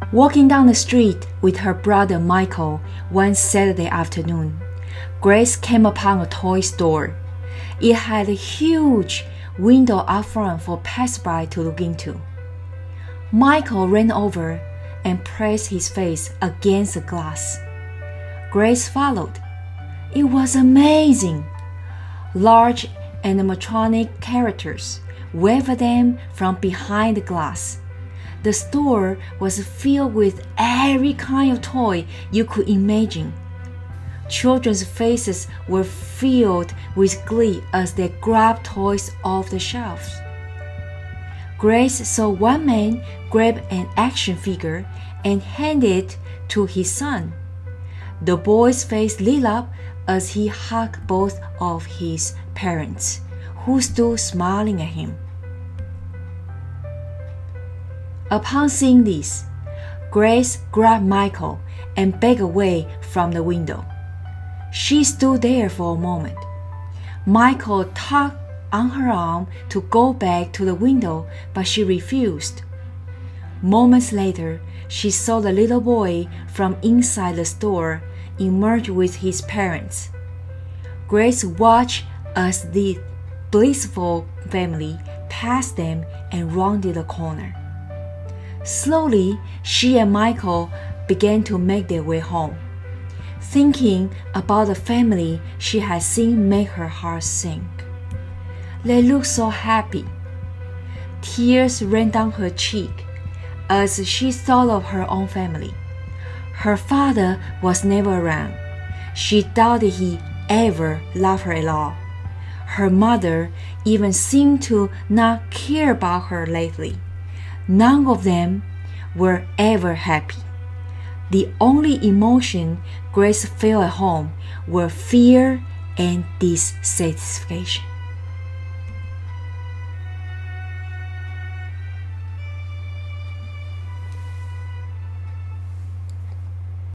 Walking down the street with her brother Michael one Saturday afternoon, Grace came upon a toy store. It had a huge window up front for passersby to look into. Michael ran over and pressed his face against the glass. Grace followed. It was amazing. Large animatronic characters waved at them from behind the glass. The store was filled with every kind of toy you could imagine. Children's faces were filled with glee as they grabbed toys off the shelves. Grace saw one man grab an action figure and hand it to his son. The boy's face lit up as he hugged both of his parents, who stood smiling at him. Upon seeing this, Grace grabbed Michael and backed away from the window. She stood there for a moment. Michael tugged on her arm to go back to the window, but she refused. Moments later, she saw the little boy from inside the store emerge with his parents. Grace watched as the blissful family passed them and rounded the corner. Slowly, she and Michael began to make their way home. Thinking about the family she had seen made her heart sink. They looked so happy. Tears ran down her cheek as she thought of her own family. Her father was never around. She doubted he ever loved her at all. Her mother even seemed to not care about her lately. None of them were ever happy. The only emotion Grace felt at home were fear and dissatisfaction.